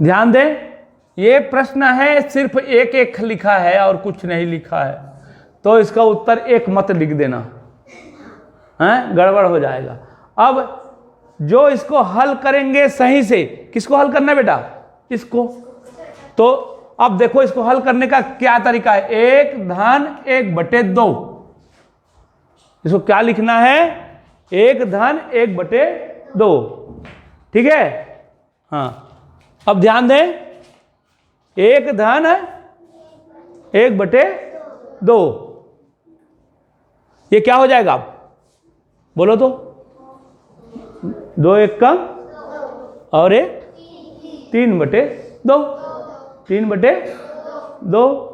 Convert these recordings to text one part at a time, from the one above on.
ध्यान दें, ये प्रश्न है, सिर्फ एक एक लिखा है और कुछ नहीं लिखा है, तो इसका उत्तर एक मत लिख देना, है गड़बड़ हो जाएगा। अब जो इसको हल करेंगे सही से, किसको हल करना है बेटा? इसको। तो अब देखो इसको हल करने का क्या तरीका है, 1/1/2। इसको क्या लिखना है? 1/1/2, ठीक है। हाँ, अब ध्यान दें, 1/1/2, ये क्या हो जाएगा? बोलो तो। 2 1 कम और 1 3/2, 3/2।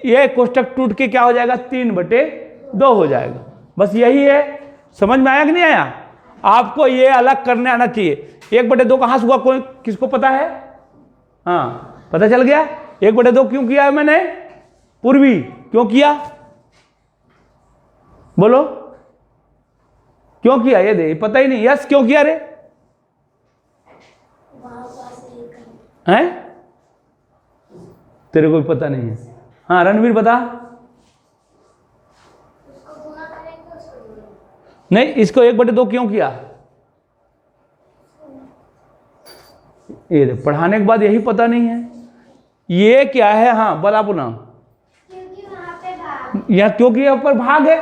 ये कोष्टक टूट के क्या हो जाएगा? 3/2 हो जाएगा। बस यही है। समझ में आया कि नहीं आया? आपको ये अलग करने आना चाहिए। 1/2 कहां से हुआ, कोई किसको पता है? हाँ, पता चल गया। 1/2 क्यों किया है मैंने? पूर्वी क्यों किया? बोलो क्यों किया? ये दे, पता ही नहीं। यस, क्यों किया रे? हैं? तेरे को भी पता नहीं है? हाँ रणवीर बता। नहीं, इसको 1/2 क्यों किया? ये दे, पढ़ाने के बाद यही पता नहीं है। ये क्या है? हाँ बता पुनः। यहाँ क्योंकि यहाँ पर भाग है।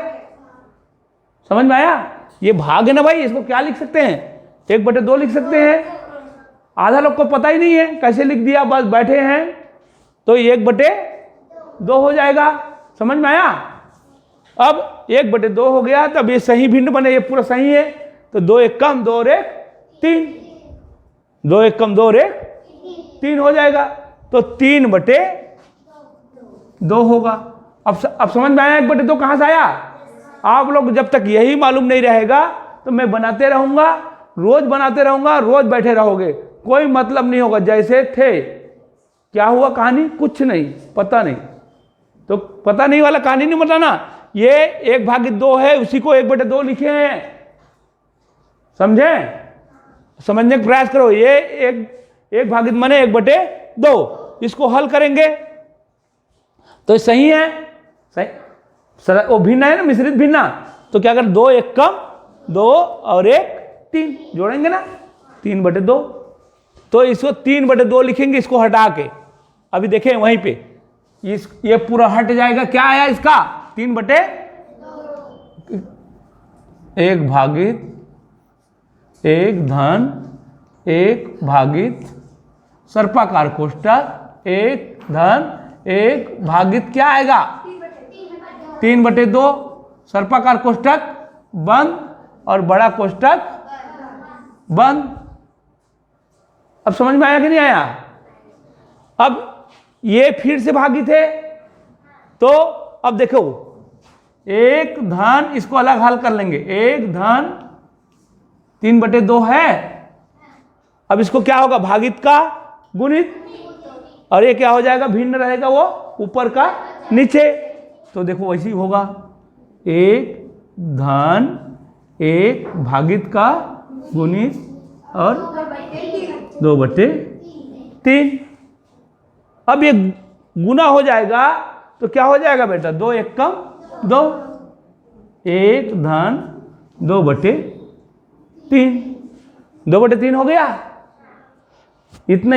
समझ में आया? ये भाग है ना भाई, इसको क्या लिख सकते हैं? 1/2 लिख सकते हैं। आधा लोग को पता ही नहीं है, कैसे लिख दिया, बस बैठे हैं। तो 1/2 हो जाएगा। समझ में आया? अब 1/2 हो गया, तब ये सही भिन्न बने, ये पूरा सही है। तो 2 1 कम 2 और 1 3, 2 1 कम 2 और 1 3 हो जाएगा। तो 3/2 होगा। अब समझ में आया 1/2 कहां से आया? आप लोग जब तक यही मालूम नहीं रहेगा तो मैं बनाते रहूंगा, रोज बनाते रहूंगा, रोज बैठे रहोगे, कोई मतलब नहीं होगा। जैसे थे, क्या हुआ कहानी? कुछ नहीं, पता नहीं। तो पता नहीं वाला कहानी नहीं बताना। ये 1/2 है, उसी को 1/2 लिखे हैं। समझे? समझने का प्रयास करो। ये 1 माने 1/2, इसको हल करेंगे तो सही है। सही, वो भिन्न है ना, मिश्रित भिन्न। तो क्या कर, 2 1 कम 2 और 1 3 जोड़ेंगे ना, 3/2। तो इसको 3/2 लिखेंगे, इसको हटा के। अभी देखें वहीं पे, ये पूरा हट जाएगा। क्या आया इसका? 3/1 1 1 सर्पाकार कोष्टक 1 क्या आएगा? 3/2 सर्पाकार कोष्टक बंद और बड़ा कोष्टक बंद। अब समझ में आया कि नहीं आया? अब ये फिर से भागित है, तो अब देखो 1 इसको अलग हल कर लेंगे। 1/3/2 है। अब इसको क्या होगा? भागित का गुणित, और ये क्या हो जाएगा? भिन्न रहेगा, वो ऊपर का नीचे। तो देखो वैसे ही होगा, 1 भागित का गुणित और 2/3। अब ये गुना हो जाएगा तो क्या हो जाएगा बेटा? 2 1 कम 2, 1/2/3, 2/3 हो गया। इतना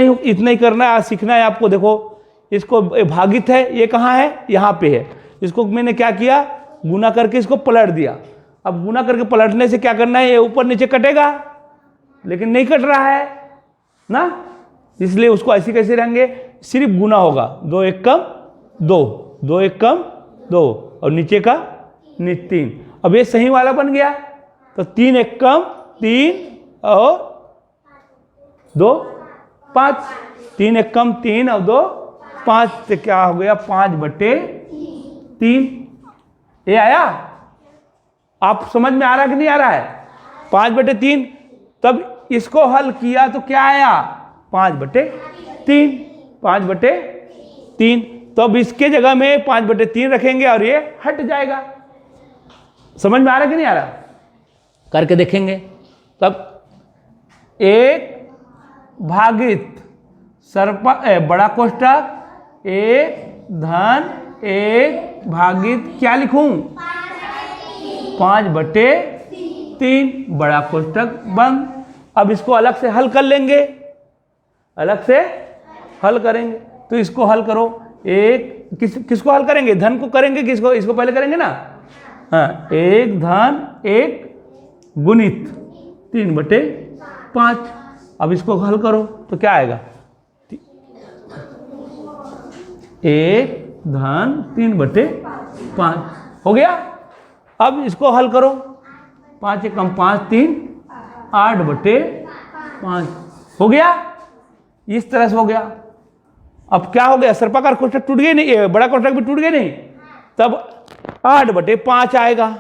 ही करना है, सीखना है आपको। देखो इसको भागित है, ये कहाँ है? यहाँ पे है। इसको मैंने क्या किया? गुना करके इसको पलट दिया। अब गुना करके पलटने से क्या करना है? ये ऊपर नीचे कटेगा, लेकिन नहीं कट रहा है ना, इसलिए उसको ऐसे कैसे रहेंगे? सिर्फ गुना होगा। 2 1 कम 2, 2 1 कम 2 और नीचे का 3। अब ये सही वाला बन गया। तो 3 1 कम 3 और 2 5, 3 1 कम 3 और 2 5, तो क्या हो गया? 5/3। ये आया? आप समझ में आ रहा है कि नहीं आ रहा है? 5/3। तब इसको हल किया तो क्या आया? 5/3, 5/3। तो अब इसके जगह में 5/3 रखेंगे और ये हट जाएगा। समझ में आ रहा है कि नहीं आ रहा? करके देखेंगे। तब 1 भागित बड़ा कोष्टक 1 धन 1 भागित क्या लिखूं 5/3 बड़ा कोष्टक बंद। अब इसको अलग से हल कर लेंगे, अलग से हल करेंगे। तो इसको हल करो, किसको हल करेंगे, धन को करेंगे, किसको, इसको पहले करेंगे ना। हाँ 1 धन 1 गुणित 3/5। अब इसको हल करो तो क्या आएगा 1 धन 3/5 हो गया। अब इसको हल करो, 5 एकम 5 3 8/5 हो गया। इस तरह से हो गया। अब क्या हो गया, सर्पाकार कोष्टक टूट गए नहीं, बड़ा कोष्टक भी टूट गए नहीं, तब 8/5 आएगा।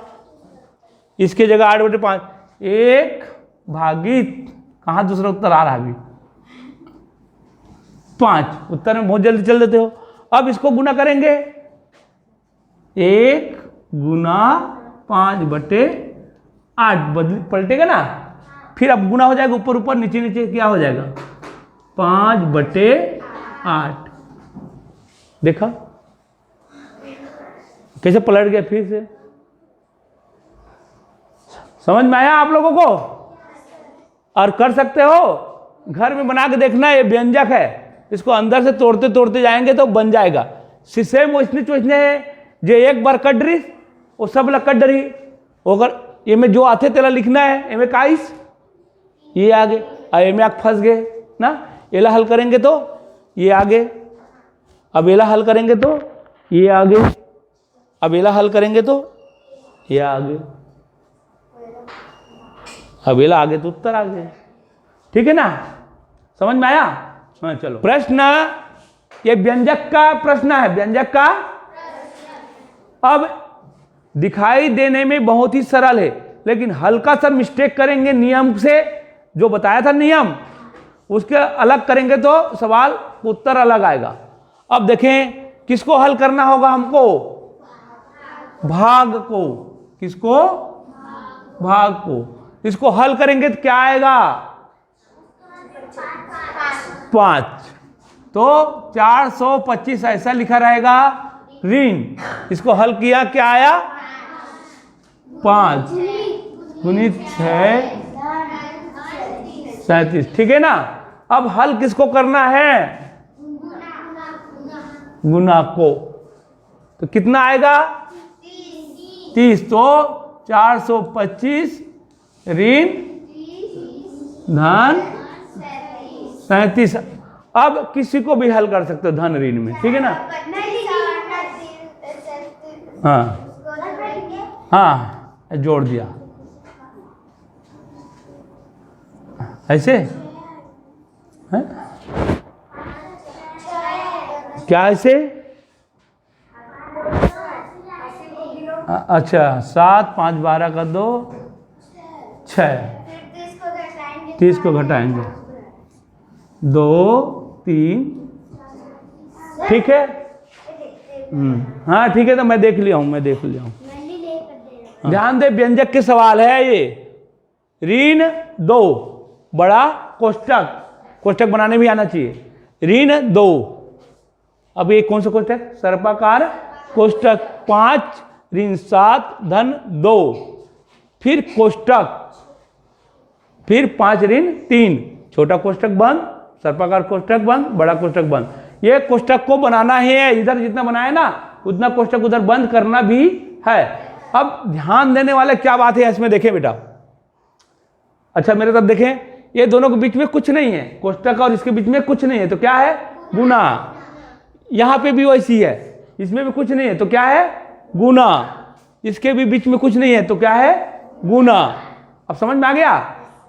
इसके जगह 8/5 1 भागित कहाँ दूसरा उत्तर आ रहा है अभी 5। उत्तर में बहुत जल्दी चल देते हो। अब इसको गुना करेंगे, 1 गुना 5/8 बदल पलटेगा ना, फिर अब गुना हो जाएगा, ऊपर ऊपर नीचे नीचे क्या हो जाएगा 5/8। देखा कैसे पलट गया, फिर से समझ में आया आप लोगों को। और कर सकते हो, घर में बना के देखना। ये व्यंजक है, इसको अंदर से तोड़ते तोड़ते जाएंगे तो बन जाएगा। सेम वैसने जो एक बार कट रही वो सब ला कट रही, अगर ये में जो आते तेला लिखना है, एमे काइस ये आगे और एमे आग फंस गए ना। एला हल करेंगे तो ये आगे, अब एला हल करेंगे तो ये आगे, अब एला हल करेंगे तो ये आगे, अब एला आगे तो उत्तर आगे। ठीक है ना, समझ में आया। हाँ चलो, प्रश्न ये व्यंजक का प्रश्न है, व्यंजक का। अब दिखाई देने में बहुत ही सरल है, लेकिन हल्का सा मिस्टेक करेंगे नियम से, जो बताया था नियम उसके अलग करेंगे तो सवाल उत्तर अलग आएगा। अब देखें किसको हल करना होगा हमको, भाग को। किसको, भाग को। इसको हल करेंगे तो क्या आएगा 5। तो 425 ऐसा लिखा रहेगा ऋण। इसको हल किया, क्या आया 5 गुणित 6 37। ठीक है ना। अब हल किसको करना है, गुना को। तो कितना आएगा 30। तो 425 ऋण धन 37। अब किसी को भी हल कर सकते हो धन ऋण में, ठीक है ना। हाँ हाँ जोड़ दिया ऐसे है क्या, ऐसे। अच्छा 7 5 12 का 2 6, 30 को घटाएंगे 2 3। ठीक है, हाँ ठीक है। तो मैं देख लिया हूँ, मैं देख लिया हूँ। ध्यान दे, व्यंजक के सवाल है ये। ऋण 2 बड़ा कोष्टक, कोष्टक बनाने भी आना चाहिए। ऋण 2, अब ये कौन सा कोष्टक, सर्पाकार कोष्टक। 5 ऋण 7 धन 2, फिर कोष्टक, फिर 5 ऋण 3, छोटा कोष्टक बंद, सर्पाकार कोष्टक बंद, बड़ा कोष्टक बंद। ये कोष्टक को बनाना है, इधर जितना बनाया ना उतना कोष्टक उधर बंद करना भी है। अब ध्यान देने वाले क्या बात है इसमें, देखें बेटा। अच्छा मेरे तरफ देखें, ये दोनों के बीच में कुछ नहीं है, कोष्टक और इसके बीच में कुछ नहीं है, तो क्या है गुना। यहां पे भी वैसी है, इसमें भी कुछ नहीं है तो क्या है गुना। इसके भी बीच में कुछ नहीं है तो क्या है गुना। अब समझ में आ गया।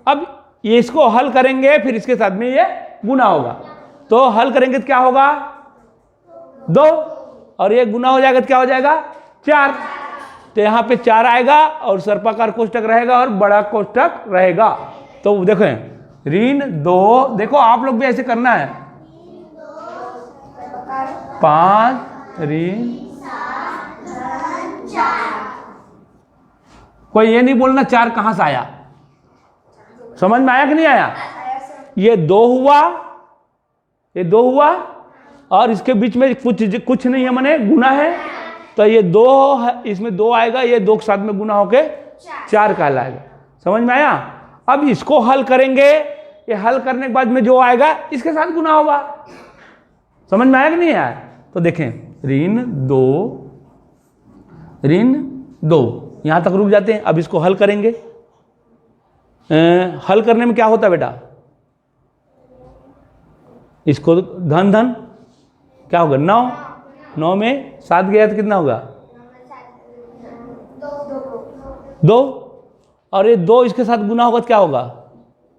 अब ये इसको हल करेंगे, फिर इसके साथ में ये गुना होगा। तो हल करेंगे तो क्या होगा 2, और ये गुना हो जाएगा तो क्या हो जाएगा 4। तो यहाँ पे 4 आएगा और सर्पाकार कोष्टक रहेगा और बड़ा कोष्टक रहेगा। तो देखें ऋण 2, देखो आप लोग भी ऐसे करना है, 5 ऋण। कोई ये नहीं बोलना 4 कहां से आया, समझ में आया कि नहीं आया। ये 2 हुआ, ये 2 हुआ, और इसके बीच में कुछ नहीं है, माने गुना है, तो ये 2 है, इसमें 2 आएगा, ये 2 के साथ में गुना होके 4 कहलाएगा। समझ में आया? अब इसको हल करेंगे, ये हल करने के बाद में जो आएगा इसके साथ गुना होगा। समझ में आया कि नहीं आया? तो देखें, ऋण 2 यहां तक रुक जाते हैं। अब इसको हल करेंगे। हल करने में क्या होता है बेटा? इसको धन धन क्या होगा? 9 में 7 गया तो कितना होगा? 2, और ये 2 इसके साथ गुना होगा तो क्या होगा?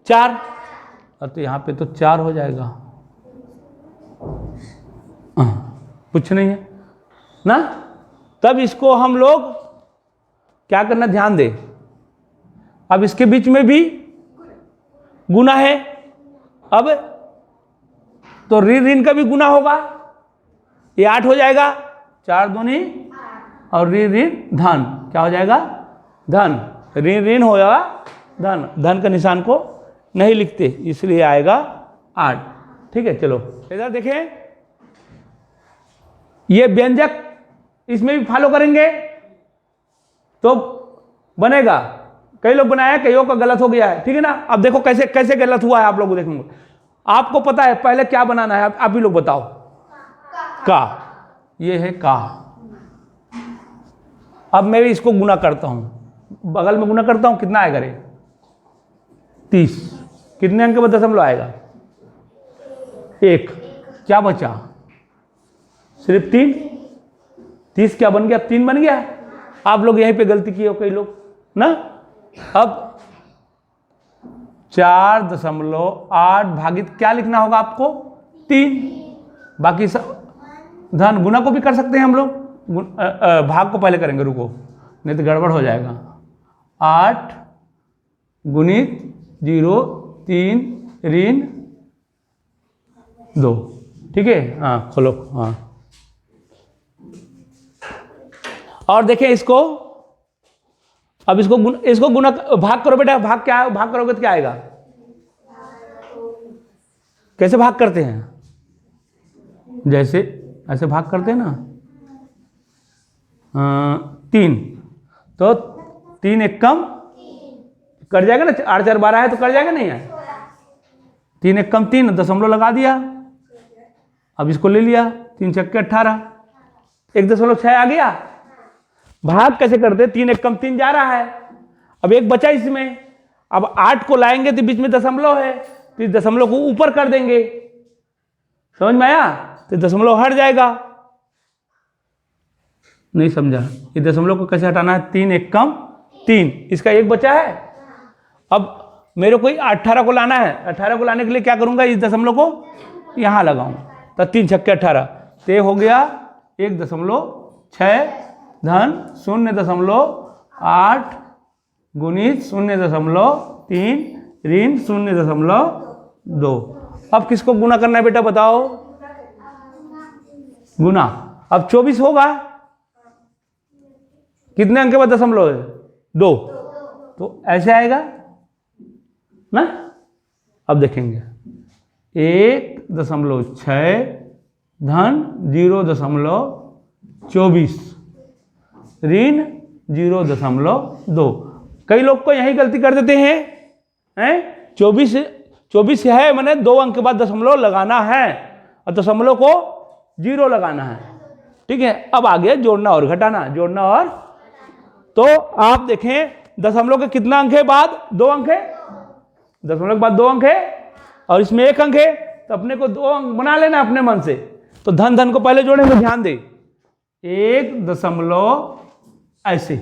4। तो यहाँ पे तो 4 हो जाएगा, कुछ नहीं है ना। तब इसको हम लोग क्या करना, ध्यान दे। अब इसके बीच में भी गुना है, अब तो ऋण का भी गुना होगा, ये 8 हो जाएगा, 4 दूनी, और ऋण धन क्या हो जाएगा? धन। ऋण हो जाएगा धन। धन का निशान को नहीं लिखते, इसलिए आएगा 8। ठीक है, चलो इधर देखें, ये व्यंजक इसमें भी फॉलो करेंगे तो बनेगा। कई लोग बनाया, कईयों का गलत हो गया है, ठीक है ना। अब देखो कैसे कैसे गलत हुआ है, आप लोग देखेंगे। आपको पता है पहले क्या बनाना है, आप ही लोग बताओ। का, ये है का। अब मैं भी इसको गुना करता हूं, बगल में गुना करता हूं, कितना आएगा रे? 30। कितने अंक के बाद दशमलव आएगा? 1। क्या बचा? सिर्फ 3। 30 क्या बन गया? 3 बन गया। आप लोग यहीं पे गलती किए हो कई लोग ना। अब 4.8 भागित क्या लिखना होगा आपको? 3। बाकी सब धन गुना को भी कर सकते हैं हम लोग, भाग को पहले करेंगे, रुको नहीं तो गड़बड़ हो जाएगा। 8 गुणित 0 3 ऋण 2। ठीक है, हाँ खोलो, हाँ। और देखें इसको, अब इसको गुना भाग करो बेटा। भाग क्या, भाग करोगे तो क्या आएगा? कैसे भाग करते हैं? जैसे ऐसे भाग करते हैं ना, 3, तो 3 एक कम कर जाएगा ना, 8 4 12 है तो कर जाएगा नहीं है? 3 एक कम 3, दशमलव लगा दिया। अब इसको ले लिया, 3 छक्के 18, 1.6 आ गया। भाग कैसे करते? 3 एक कम 3 जा रहा है, अब 1 बचा इसमें। अब 8 को लाएंगे तो बीच में दशमलव है, तो इस दशमलव को ऊपर कर देंगे। समझ में आया? तो दशमलव हट जाएगा। नहीं समझा? ये दशमलव को कैसे हटाना है? 3 एक कम 3, इसका 1 बचा है। अब मेरे को 18 को लाना है, 18 को लाने के लिए क्या करूंगा? इस दशमलव को यहां लगाऊं, तो 3 छक्के 18, ते हो गया 1.6 धन 0.8 गुणित 0.3 ऋण 0.2। अब किसको गुना करना है बेटा, बताओ? गुना। अब 24 होगा, कितने अंक के बाद दशमलव है? 2, तो ऐसे आएगा ना। अब देखेंगे 1.6 धन 0.24 ऋण 0.2। कई लोग को यही गलती कर देते हैं, 24 है, मैंने 2 अंक के बाद दशमलव लगाना है और दशमलव को 0 लगाना है। ठीक है, अब आगे जोड़ना और घटाना, जोड़ना और। तो आप देखें दशमलव के कितना अंक है? बाद 2 अंक है, दशमलव के बाद 2 अंक है और इसमें 1 अंक है, तो अपने को 2 अंक बना लेना अपने मन से। तो धन धन को पहले जोड़ेंगे, ध्यान दे, 1 दशमलव ऐसे,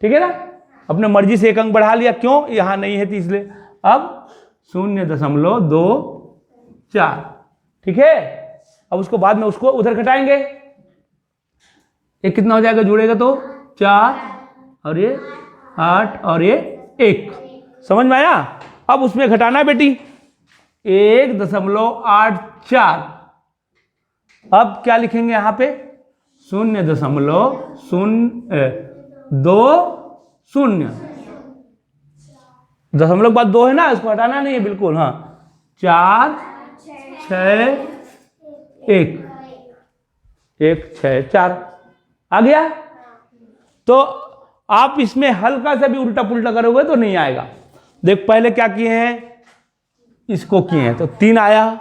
ठीक है ना। अपने मर्जी से 1 अंक बढ़ा लिया, क्यों? यहां नहीं है तो इसलिए। अब 0.24, ठीक है। अब उसको बाद में उसको उधर घटाएंगे, एक कितना हो जाएगा? जुड़ेगा तो 4 और ये 8 और ये 1। समझ में आया? अब उसमें घटाना बेटी 1.84। अब क्या लिखेंगे यहां पे? 0.020। दशमलव के बाद 2 है ना, इसको हटाना नहीं है बिल्कुल। हाँ, 4 6 1 1 6 4 आ गया। तो आप इसमें हल्का सा भी उल्टा पुल्टा करोगे तो नहीं आएगा। देख पहले क्या किए हैं, इसको किए हैं तो 3 आया,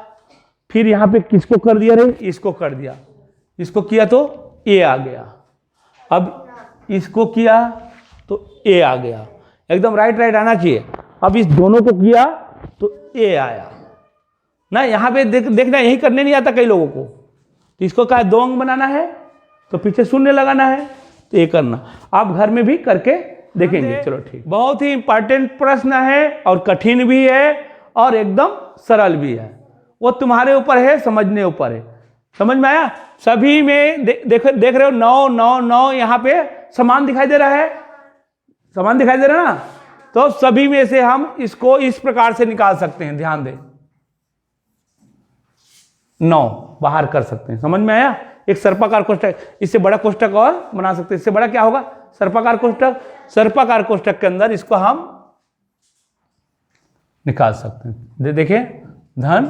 फिर यहां पे किसको कर दिया रे, इसको कर दिया, इसको किया तो ए आ गया, अब इसको किया तो ए आ गया, एकदम राइट राइट आना चाहिए। अब इस दोनों को किया तो ए आया ना। यहां पे देखना यही करने नहीं आता कई लोगों को, तो इसको क्या 2 अंक बनाना है तो पीछे शून्य लगाना है, तो ये करना। आप घर में भी करके देखेंगे। चलो ठीक, बहुत ही इंपॉर्टेंट प्रश्न है और कठिन भी है और एकदम सरल भी है, वो तुम्हारे ऊपर है, समझने ऊपर है। समझ में आया? सभी में देख रहे हो 9 9 9 यहाँ पे समान दिखाई दे रहा है, समान दिखाई दे रहा है ना। तो सभी में से हम इसको इस प्रकार से निकाल सकते हैं, ध्यान दें, 9 बाहर कर सकते हैं। समझ में आया? एक सर्पाकार कोष्ठक, इससे बड़ा कोष्ठक और बना सकते हैं। इससे बड़ा क्या होगा? सर्पाकार कोष्ठक। सर्पाकार कोष्ठक के अंदर इसको हम निकाल सकते हैं। देखिए, धन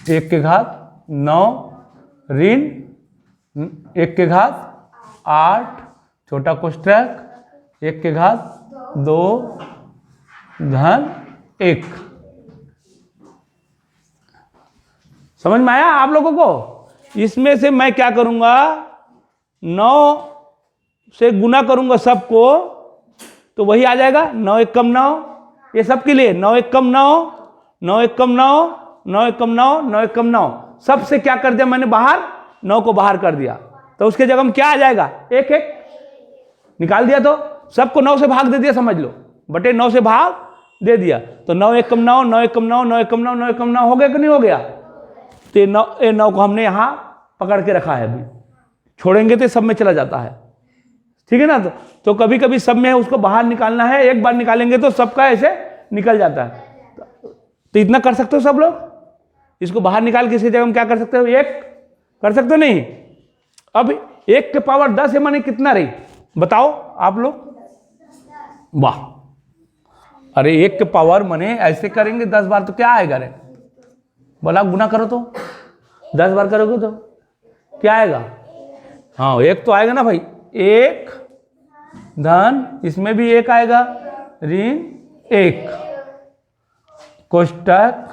1 के घात 9 ऋण 1 के घात 8 छोटा कोष्ठक 1 के घात 2 धन 1। समझ में आया आप लोगों को? इसमें से मैं क्या करूंगा, 9 से गुना करूंगा सबको, तो वही आ जाएगा 9 1 कम 9। ये सबके लिए 9 1 कम 9 9 1 कम 9 9 1 कम 9 9 1 कम 9। सबसे क्या कर दिया मैंने, बाहर 9 को बाहर कर दिया, तो उसके जगह में क्या आ जाएगा, 1 1 निकाल दिया, तो सबको 9 से भाग दे दिया, समझ लो, बटे 9 से भाग दे दिया, तो 9 1 कम 9 9 1 कम 9 9 1 कम 9 9 1 कम 9 हो गया कि नहीं हो गया? तो ये 9 को हमने यहां पकड़ के रखा है, अभी छोड़ेंगे तो सब में चला जाता है, ठीक है ना। तो कभी कभी सब में उसको बाहर निकालना है, एक बार निकालेंगे तो सबका ऐसे निकल जाता है। तो इतना कर सकते हो सब लोग, इसको बाहर निकाल के इसकी जगह में क्या कर सकते हो, 1 कर सकते हो नहीं? अब 1 के पावर 10 है, माने कितना रही बताओ आप लोग? वाह, अरे 1 के पावर माने ऐसे करेंगे 10 बार तो क्या आएगा रे, बोला गुना करो तो 10 बार करोगे तो क्या आएगा? हाँ 1 तो आएगा ना भाई, 1 धन इसमें भी 1 आएगा, ऋण 1 कोष्ठक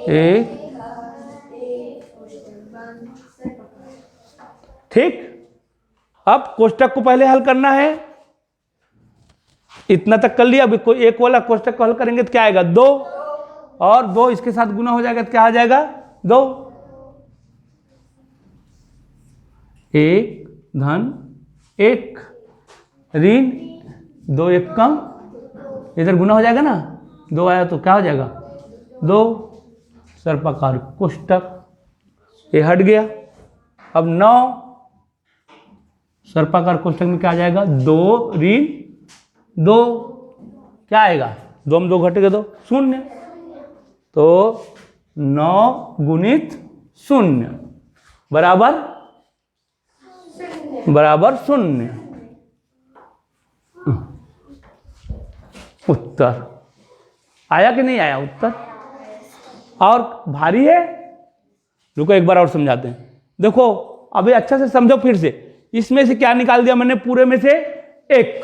1, ठीक। अब कोष्ठक को पहले हल करना है, इतना तक कर लिया। अभी कोई एक वाला कोष्ठक को हल करेंगे तो क्या आएगा, 2 और 2 इसके साथ गुना हो जाएगा तो क्या आ जाएगा, 2 1 धन 1 ऋण 2 1 कम, इधर गुना हो जाएगा ना, 2 आया तो क्या हो जाएगा, 2 सर्पाकार कोष्ठक, ये हट गया। अब 9 सर्पाकार कोष्ठक में क्या आ जाएगा, 2 ऋण 2 क्या आएगा, 2 में 2 घटेगा तो 0, तो 9 गुणित 0 बराबर 0। उत्तर आया कि नहीं आया उत्तर? और भारी है, रुको एक बार और समझाते हैं। देखो अभी अच्छा से समझो फिर से, इसमें से क्या निकाल दिया मैंने, पूरे में से एक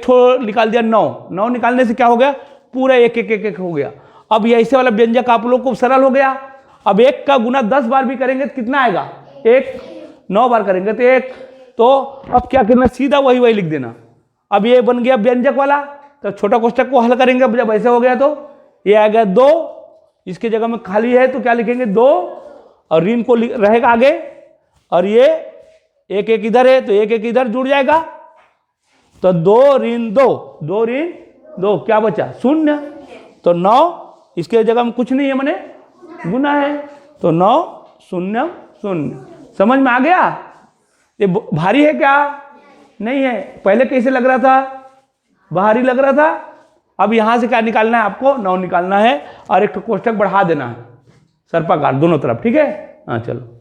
ठो निकाल दिया, 9 निकालने से क्या हो गया, पूरा 1 1 1 1 हो गया। अब ये ऐसे वाला व्यंजक आप लोग को सरल हो गया। अब 1 का गुना 10 बार भी करेंगे तो कितना आएगा, 1, 9 बार करेंगे तो 1, तो अब क्या करना, सीधा वही लिख देना। अब ये बन गया व्यंजक वाला, तो छोटा कोष्ठक को हल करेंगे, जब ऐसे हो गया तो ये आ गया 2, इसके जगह में खाली है तो क्या लिखेंगे 2, और ऋण को रहेगा आगे, और ये 1 1 इधर है तो 1 1 इधर जुड़ जाएगा, तो 2 ऋण 2 2 ऋण 2 क्या बचा, 0। तो 9 इसके जगह में कुछ नहीं है, मैंने गुना है, तो 9 0 0। समझ में आ गया? ये भारी है क्या? नहीं है। पहले कैसे लग रहा था, भारी लग रहा था। अब यहां से क्या निकालना है आपको, 9 निकालना है और एक कोष्ठक बढ़ा देना है सर्पाकार दोनों तरफ, ठीक है। हाँ चलो।